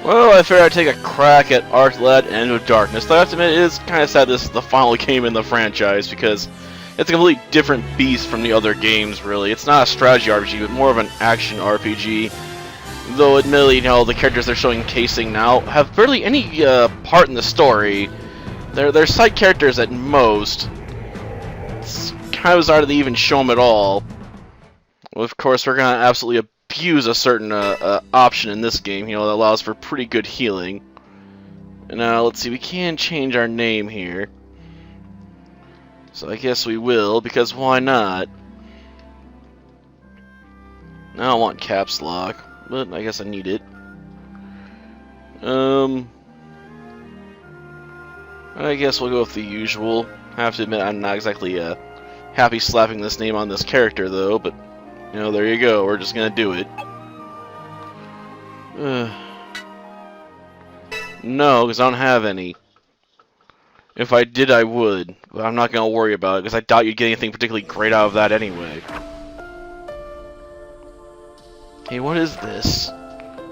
Well, I figured I'd take a crack at Arc-led End of Darkness. Though I have to admit, it is kind of sad this is the final game in the franchise, because it's a completely different beast from the other games, really. It's not a strategy RPG, but more of an action RPG. Though, admittedly, the characters they're showing casing now have barely any part in the story. They're side characters at most. It's kind of bizarre that they even show them at all. Well, of course, we're going to absolutely abuse a certain option in this game, that allows for pretty good healing. And now, let's see, we can change our name here. So I guess we will, because why not? I don't want caps lock, but I guess I need it. I guess we'll go with the usual. I have to admit, I'm not exactly happy slapping this name on this character, though, but there you go. We're just gonna do it. No, because I don't have any. If I did, I would, but I'm not gonna worry about it, because I doubt you'd get anything particularly great out of that anyway. Hey, what is this?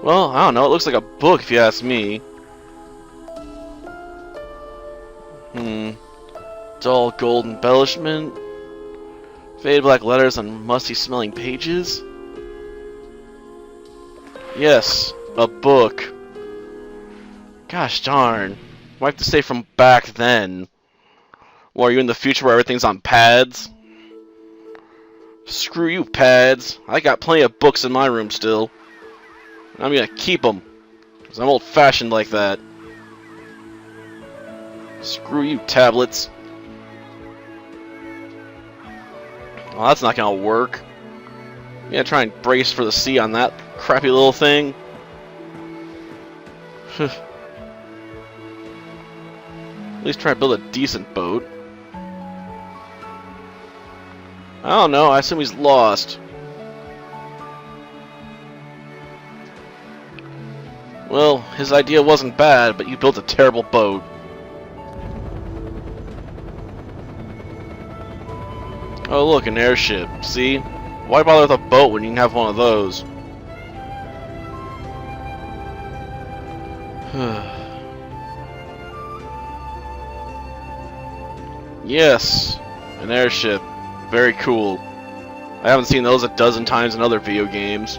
Well, I don't know. It looks like a book, if you ask me. Dull gold embellishment. Faded black letters on musty-smelling pages. Yes, a book. Gosh darn. Why have to say from back then? Well, are you in the future where everything's on pads? Screw you, pads. I got plenty of books in my room still. I'm gonna keep them, because I'm old-fashioned like that. Screw you, tablets. Well, that's not gonna work. Yeah, try and brace for the sea on that crappy little thing. At least try to build a decent boat. I don't know, I assume he's lost. Well, his idea wasn't bad, but you built a terrible boat. Oh look, an airship. See? Why bother with a boat when you can have one of those? Yes, an airship. Very cool. I haven't seen those a dozen times in other video games.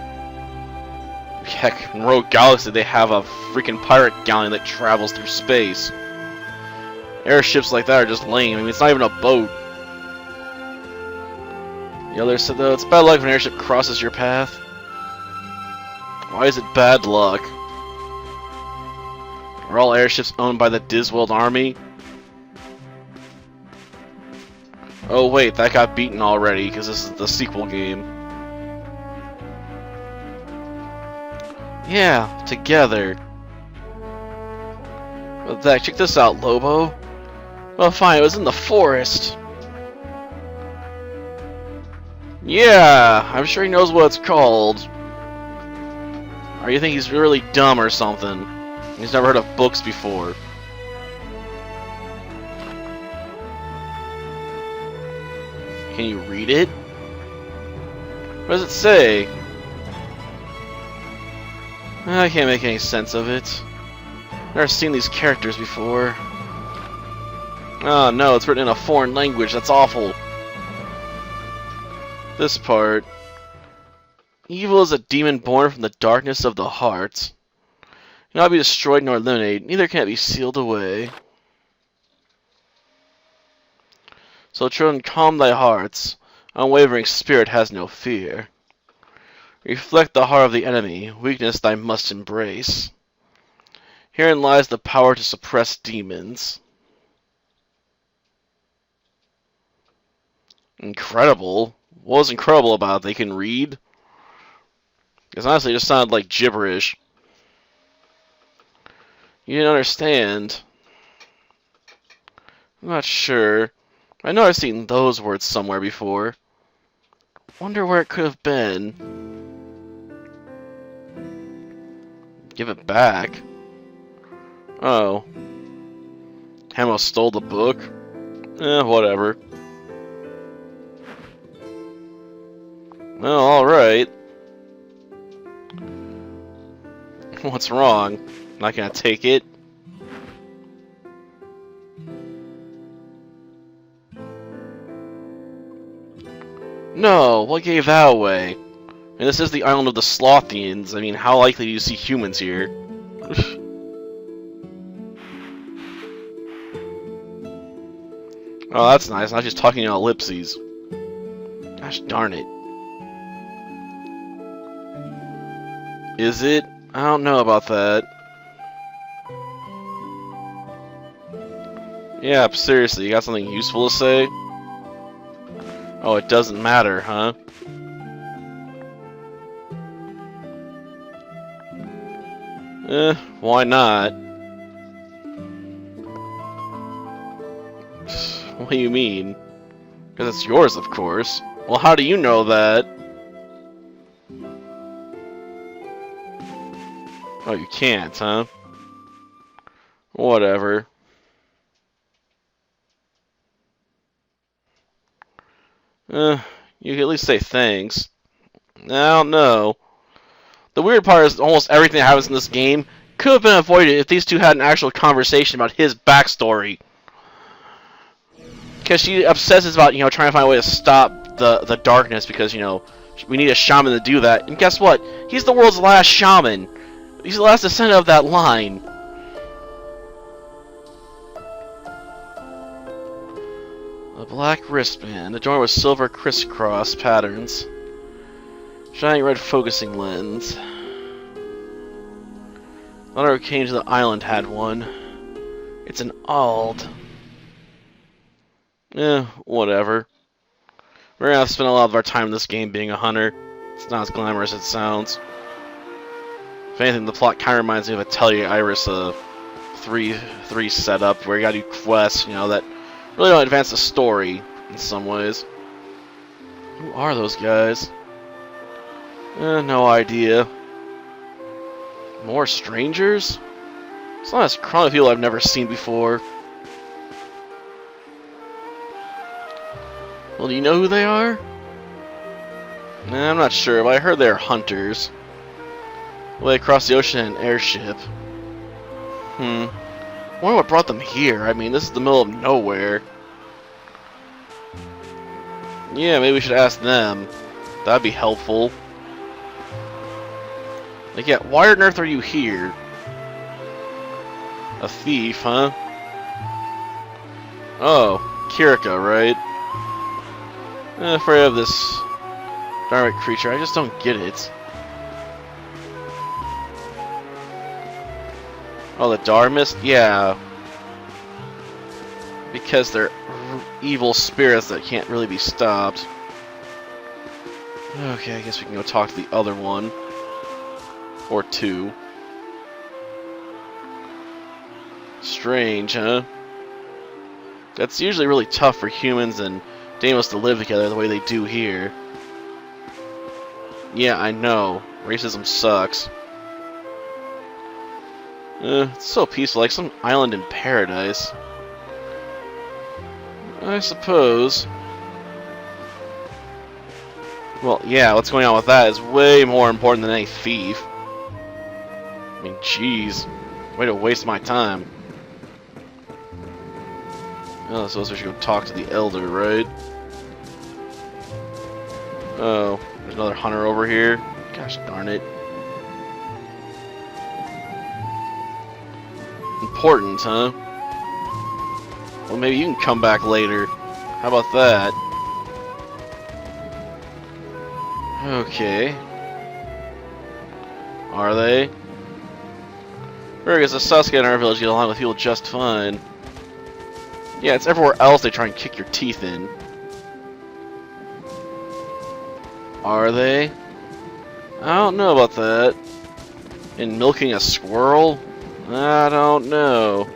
Heck, in Rogue Galaxy they have a freaking pirate galleon that travels through space. Airships like that are just lame. I mean, it's not even a boat. The other said, though, it's bad luck if an airship crosses your path. Why is it bad luck? Are all airships owned by the Disworld Army? Oh wait, that got beaten already, because this is the sequel game. Yeah, together. Well, check this out, Lobo. Well, fine, it was in the forest. Yeah, I'm sure he knows what it's called. Or you think he's really dumb or something? He's never heard of books before. Can you read it? What does it say? I can't make any sense of it. Never seen these characters before. Oh no, it's written in a foreign language. That's awful. This part. Evil is a demon born from the darkness of the heart. Cannot be destroyed nor eliminated, neither can it be sealed away. So children, calm thy hearts. Unwavering spirit has no fear. Reflect the heart of the enemy, weakness thy must embrace. Herein lies the power to suppress demons. Incredible. What was incredible about it? They can read? Because honestly, it just sounded like gibberish. You didn't understand. I'm not sure. I know I've seen those words somewhere before. Wonder where it could have been. Give it back. Oh. Hamo stole the book? Whatever. Well, alright. What's wrong? Not gonna take it? No, what gave that away? And this is the island of the Slothians. I mean, how likely do you see humans here? Oh, that's nice. Not just talking in ellipses. Gosh darn it. Is it? I don't know about that. Yeah, seriously, you got something useful to say? Oh, it doesn't matter, huh? Why not? What do you mean? Because it's yours, of course. Well, how do you know that? Oh, you can't, huh? Whatever. You can at least say thanks. I don't know. The weird part is almost everything that happens in this game could have been avoided if these two had an actual conversation about his backstory. Because she obsesses about, trying to find a way to stop the darkness because, we need a shaman to do that. And guess what? He's the world's last shaman. He's the last descendant of that line. A black wristband, adorned with silver crisscross patterns. Shining red focusing lens. Another who came to the island had one. It's an Ald. Whatever. We're gonna have to spend a lot of our time in this game being a hunter. It's not as glamorous as it sounds. If anything, the plot kind of reminds me of a Atelier Iris 3 setup, where you gotta do quests, that really don't advance the story in some ways. Who are those guys? No idea. More strangers? It's not as crowded of people I've never seen before. Well, do you know who they are? Nah, I'm not sure, but I heard they're hunters. Way across the ocean in an airship. I wonder what brought them here. I mean, this is the middle of nowhere. Yeah, maybe we should ask them. That'd be helpful. Like, yeah, why on earth are you here? A thief, huh? Oh, Kirika, right? Afraid of this dark creature. I just don't get it. Oh, the Dharmist? Yeah. Because they're evil spirits that can't really be stopped. Okay, I guess we can go talk to the other one. Or two. Strange, huh? That's usually really tough for humans and Deimos to live together the way they do here. Yeah, I know. Racism sucks. It's so peaceful, like some island in paradise. I suppose. Well, yeah, what's going on with that is way more important than any thief. I mean, jeez. Way to waste my time. Oh, I suppose we should go talk to the Elder, right? Oh, there's another hunter over here. Gosh darn it. Important, huh? Well, maybe you can come back later. How about that? Okay. Are they? I guess the Sasuke in our village get along with people just fine. Yeah, it's everywhere else they try and kick your teeth in. Are they? I don't know about that. In milking a squirrel? I don't know.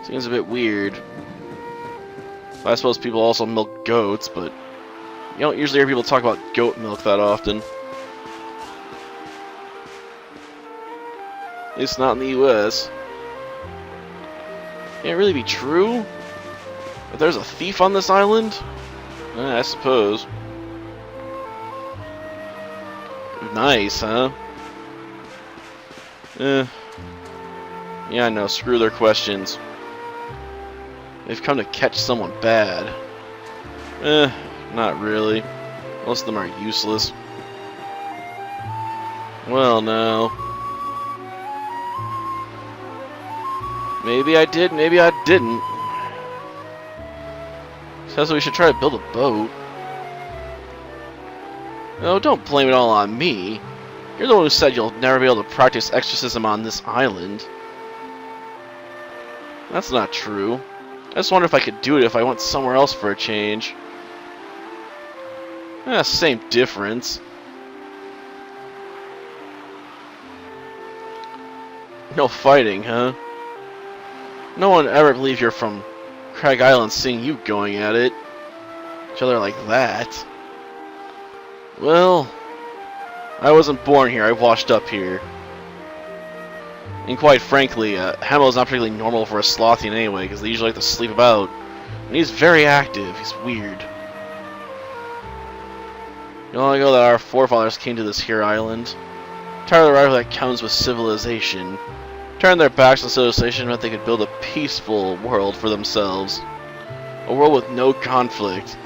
Seems a bit weird. I suppose people also milk goats, but you don't usually hear people talk about goat milk that often. At least not in the US. Can't really be true? But there's a thief on this island? I suppose. Nice, huh? Eh. Yeah, I know. Screw their questions. They've come to catch someone bad. Eh, not really. Most of them are useless. Well, no. Maybe I did, maybe I didn't. Says we should try to build a boat. No, don't blame it all on me. You're the one who said you'll never be able to practice exorcism on this island. That's not true. I just wonder if I could do it if I went somewhere else for a change. Same difference. No fighting, huh? No one ever believed you're from Crag Island seeing you going at it. Each other like that. Well, I wasn't born here, I washed up here. And quite frankly, Hemo's not particularly normal for a Slothian anyway, because they usually like to sleep about. And he's very active, he's weird. Long ago that our forefathers came to this here island. Tired of the rival that comes with civilization. Turned their backs on civilization meant they could build a peaceful world for themselves. A world with no conflict.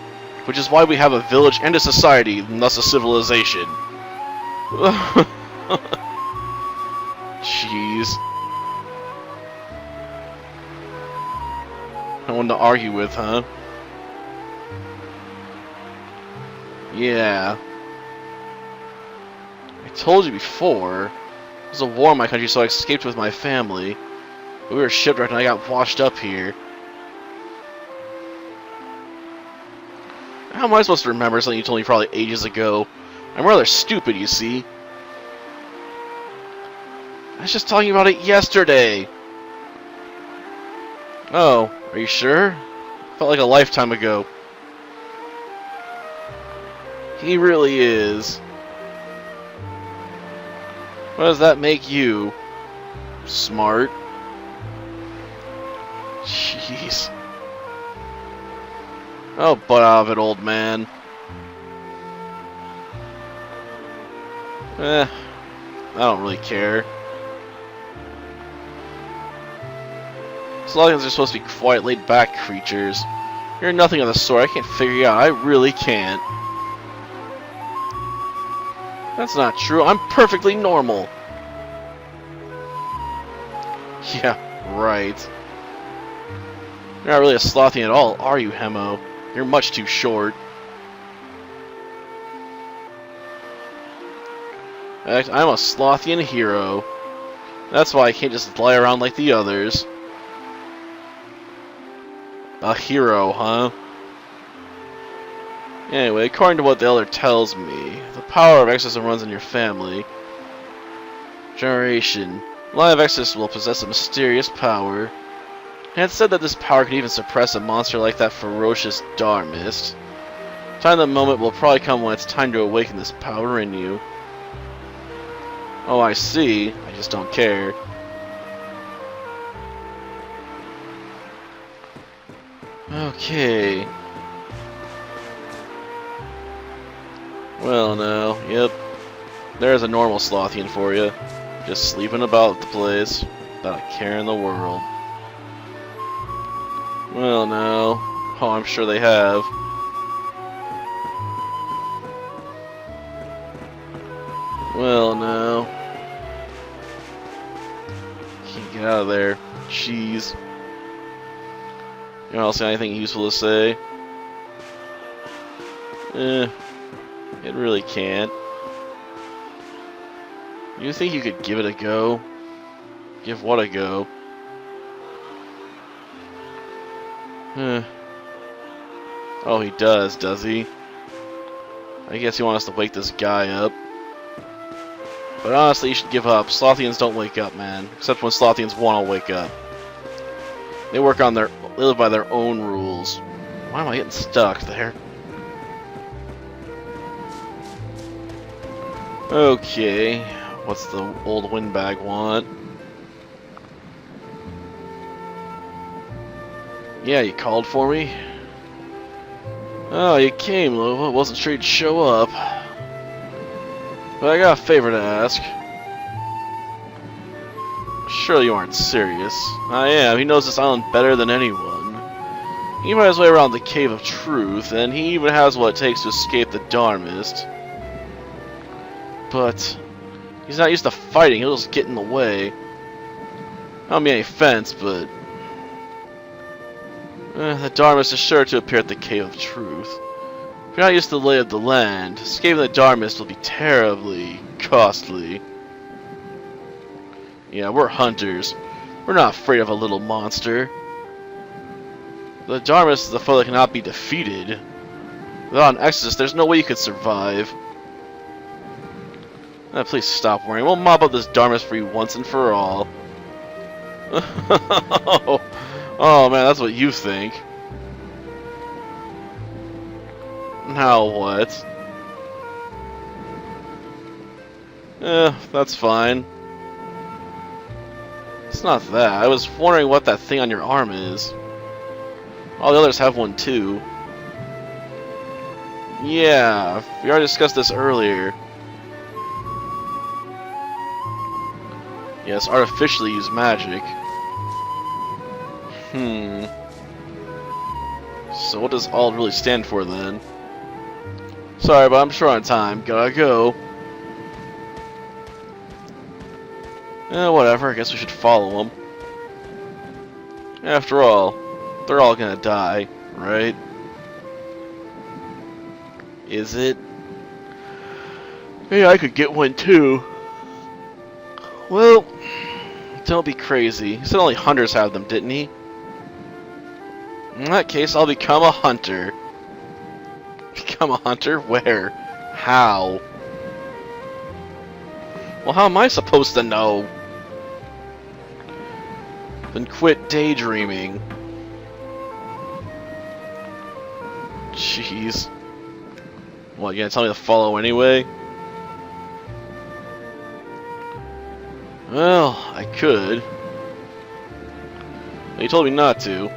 Which is why we have a village and a society, and thus a civilization. Jeez. No one to argue with, huh? Yeah. I told you before. There was a war in my country, so I escaped with my family. But we were shipwrecked and I got washed up here. How am I supposed to remember something you told me probably ages ago? I'm rather stupid, you see. I was just talking about it yesterday. Oh, are you sure? Felt like a lifetime ago. He really is. What does that make you? Smart? Jeez. Oh, butt out of it, old man. I don't really care. Slogans are supposed to be quiet, laid-back creatures. You're nothing of the sort. I can't figure you out. I really can't. That's not true. I'm perfectly normal. Yeah, right. You're not really a Slothian at all, are you, Hemo? You're much too short. In fact, I'm a Slothian hero. That's why I can't just lie around like the others. A hero, huh? Anyway, according to what the elder tells me, the power of exorcism runs in your family. Generation. The line of exorcists will possess a mysterious power. And it's said that this power could even suppress a monster like that ferocious Darmist. Time the moment will probably come when it's time to awaken this power in you. Oh, I see. I just don't care. Okay. Well, no. Yep. There's a normal Slothian for you. Just sleeping about the place without a care in the world. Well, no. Oh, I'm sure they have. Well, no. Can't get out of there. Jeez. You don't see anything useful to say? It really can't. You think you could give it a go? Give what a go? Oh, he does he? I guess he wants us to wake this guy up. But honestly, you should give up. Slothians don't wake up, man. Except when Slothians want to wake up. They live by their own rules. Why am I getting stuck there? Okay, what's the old windbag want? Yeah, you called for me? Oh, you came, Lobo. Wasn't sure you'd show up. But I got a favor to ask. Surely you aren't serious. I am. He knows this island better than anyone. He made his way around the Cave of Truth, and he even has what it takes to escape the Dharmist. But he's not used to fighting. He'll just get in the way. I don't mean any offense, but the Dharmist is sure to appear at the Cave of Truth. If you're not used to the lay of the land, escaping the Dharmist will be terribly costly. Yeah, we're hunters. We're not afraid of a little monster. The Dharmist is a foe that cannot be defeated. Without an Exodus, there's no way you could survive. Please stop worrying. We'll mop up this Dharmist for you once and for all. Oh man, that's what you think. Now what? That's fine. It's not that. I was wondering what that thing on your arm is. All the others have one too. Yeah, we already discussed this earlier. Yes, artificially use magic. So what does all really stand for then? Sorry, but I'm short on time. Gotta go. Whatever. I guess we should follow them. After all, they're all gonna die, right? Is it? Maybe I could get one too. Well, don't be crazy. He said only hunters have them, didn't he? In that case, I'll become a hunter. Become a hunter? Where? How? Well, how am I supposed to know? Then quit daydreaming. Jeez. What, you gonna tell me to follow anyway? Well, I could. But you told me not to.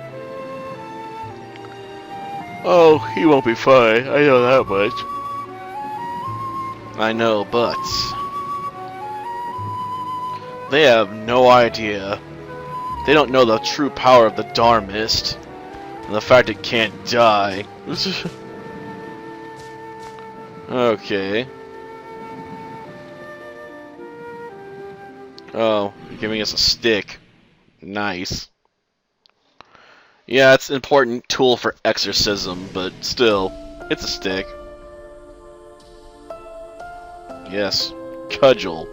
Oh, he won't be fine. I know that much. I know, but they have no idea. They don't know the true power of the Dharmist. And the fact it can't die. Okay. Oh, you're giving us a stick. Nice. Yeah, it's an important tool for exorcism, but still, it's a stick. Yes, cudgel.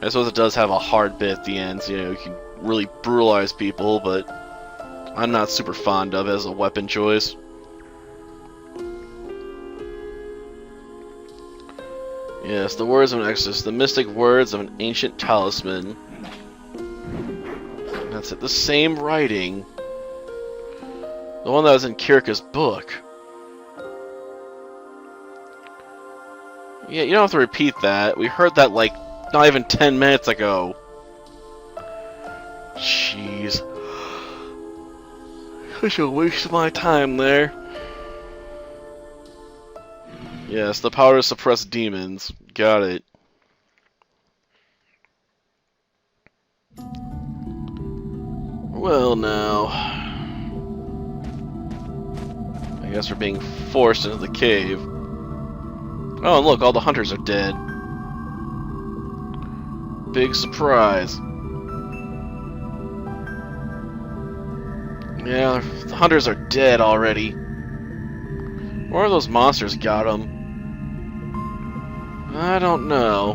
I suppose it does have a hard bit at the end, you know, you can really brutalize people, but I'm not super fond of it as a weapon choice. Yes, the words of an exorcist, the mystic words of an ancient talisman. That's it, the same writing. The one that was in Kirka's book. Yeah, you don't have to repeat that. We heard that like not even 10 minutes ago. Jeez. Such a waste of my time there. Yes, the power to suppress demons. Got it. Well, now. I guess we're being forced into the cave. Oh, and look, all the hunters are dead. Big surprise. Yeah, the hunters are dead already. Where are those monsters got them? I don't know.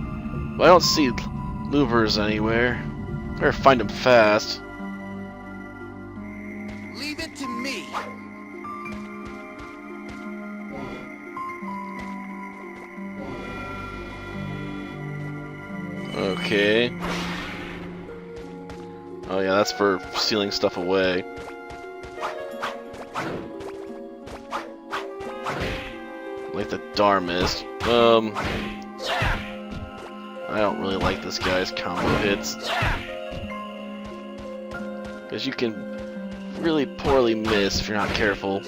But I don't see louvers anywhere. Better find them fast. Leave it to me. Okay. Oh yeah, that's for sealing stuff away. Like the Dharmist. I don't really like this guy's combo hits. Because you can really poorly miss if you're not careful.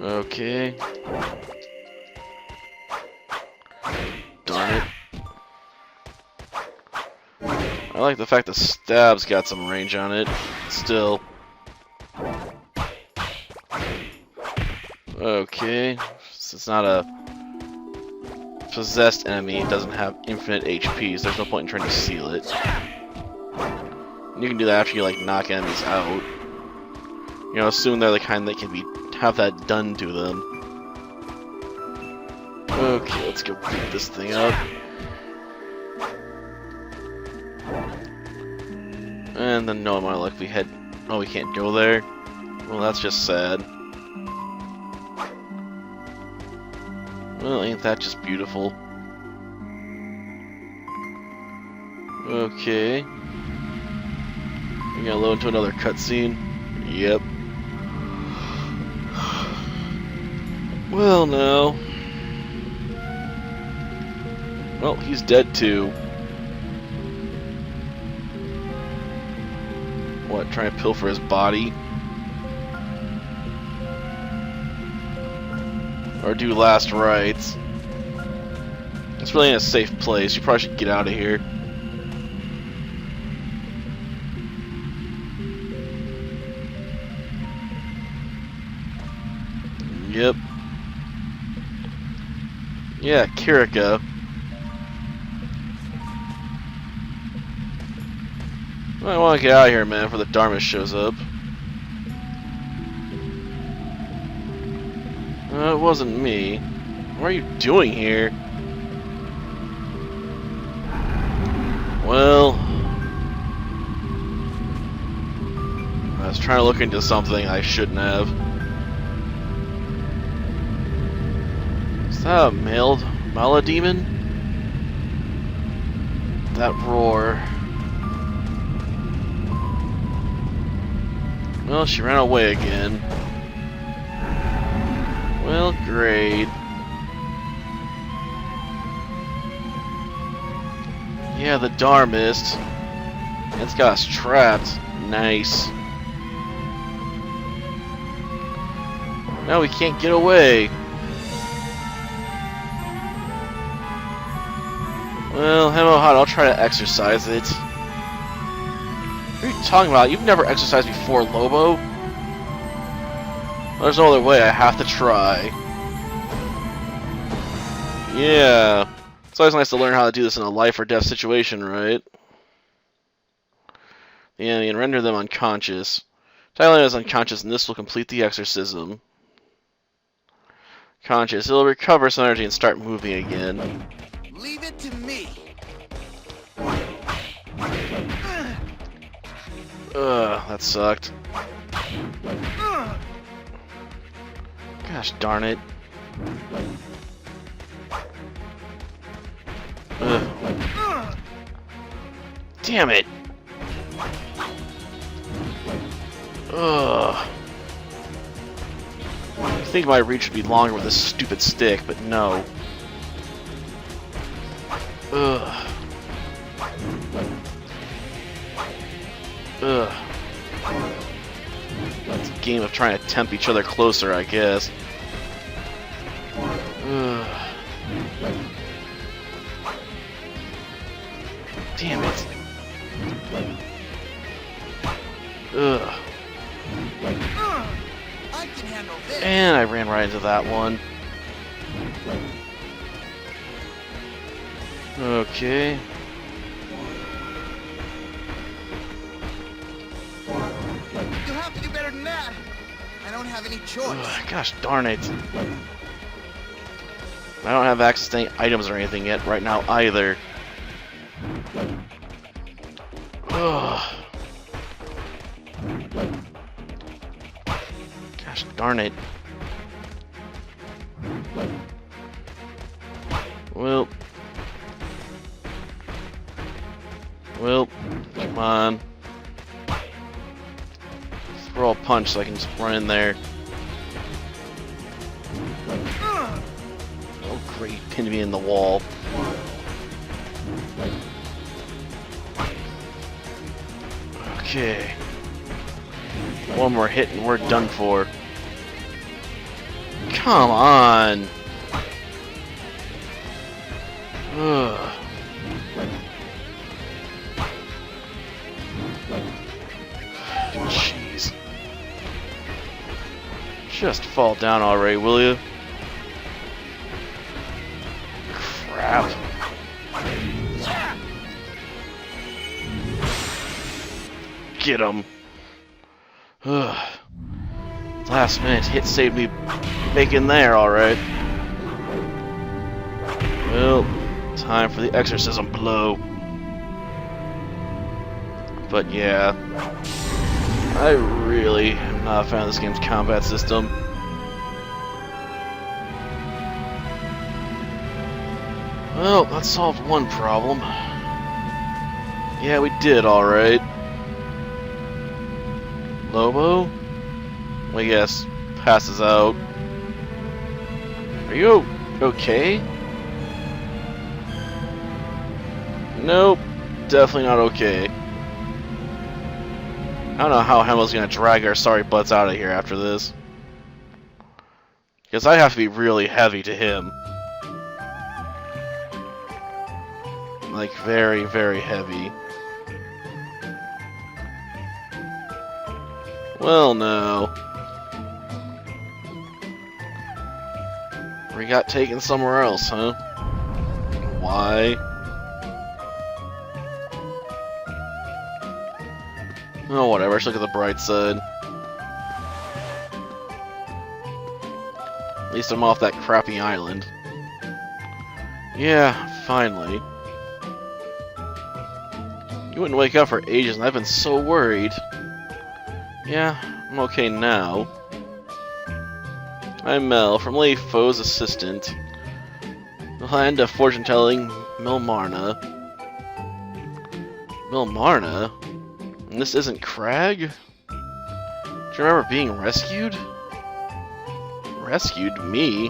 Okay. Darn it. I like the fact the stab's got some range on it. Still. Okay. It's not a possessed enemy. It doesn't have infinite HP, so there's no point in trying to seal it. And you can do that after you like knock enemies out. You know, assume they're the kind that can have that done to them. Okay, let's go beat this thing up. And then no amount of luck we had. Oh, we can't go there. Well, that's just sad. Well, ain't that just beautiful? Okay. We gotta load into another cutscene. Yep. Well, no. Well, he's dead too. What, trying to pilfer his body? Or do last rites? It's really in a safe place. You probably should get out of here. Yep. Yeah, Kirika. I want to get out of here, man, before the Dharma shows up. It wasn't me. What are you doing here? Well, I was trying to look into something I shouldn't have. Is that a Malademon? That roar. Well, she ran away again. Well, great. Yeah, the Dharmist. It's got us trapped. Nice. Now we can't get away. Well, hello, hot. I'll try to exercise it. What are you talking about? You've never exercised before, Lobo. There's no other way. I have to try. Yeah. It's always nice to learn how to do this in a life or death situation, right? The enemy and render them unconscious. Thailand is unconscious, and this will complete the exorcism. Conscious. It'll recover some energy and start moving again. Leave it to me. Ugh, that sucked. Gosh darn it. Ugh. Damn it. Ugh. I think my reach would be longer with this stupid stick, but no. Ugh. Ugh. It's a game of trying to tempt each other closer, I guess. Ugh. Damn it. Ugh. I can handle this. And I ran right into that one. Okay. You'll have to do better than that. I don't have any choice. Ugh, gosh darn it. I don't have access to any items or anything yet right now either. Ugh. Gosh darn it. Well. Well, come on. Throw a punch so I can just run in there. Oh great, pinned me in the wall. Okay. One more hit and we're done for. Come on. Ugh. Just fall down already, will you? Crap. Get him. Last minute hit saved me bacon there, alright. Well, time for the exorcism blow. But yeah, I really am not a fan of this game's combat system. Well, that solved one problem. Yeah, we did alright. Lobo? I guess passes out. Are you okay? Nope, definitely not okay. I don't know how Hemel's gonna drag our sorry butts out of here after this. Because I have to be really heavy to him. Like, very, very heavy. Well, no. We got taken somewhere else, huh? Why? Oh, whatever. Let's look at the bright side. At least I'm off that crappy island. Yeah, finally. You wouldn't wake up for ages, and I've been so worried. Yeah, I'm okay now. I'm Mel, from Lady Foe's assistant. The land of fortune-telling Milmarna. Milmarna? And this isn't Crag? Do you remember being rescued? Rescued? Me?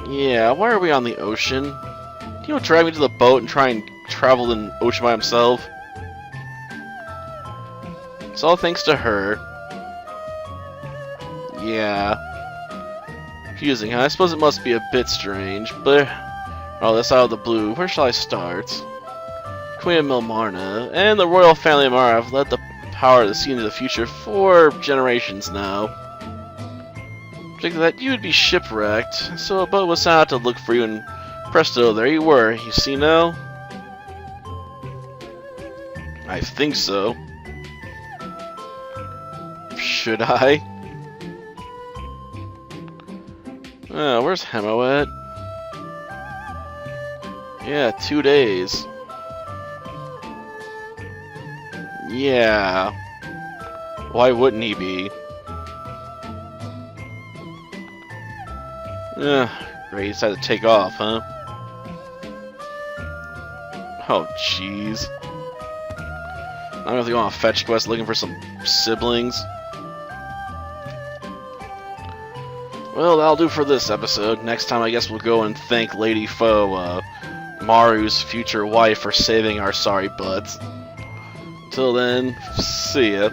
Yeah, why are we on the ocean? You know, drag me to the boat and try and travel in the ocean by himself? It's all thanks to her. Yeah. Confusing, huh? I suppose it must be a bit strange, but... Oh, that's out of the blue. Where shall I start? Queen of Milmarna and the royal family of Mara have led the power to see into the future for generations now. Predicted that you would be shipwrecked, so a boat was sent out to look for you, and presto, there you were. You see now? I think so. Should I? Oh, where's Hemo at? Yeah, 2 days. Yeah. Why wouldn't he be? Great, he decided to take off, huh? Oh, jeez. I don't know if they go on a fetch quest looking for some siblings. Well, that'll do for this episode. Next time, I guess we'll go and thank Lady Foe, Maru's future wife, for saving our sorry butts. Till then, see ya.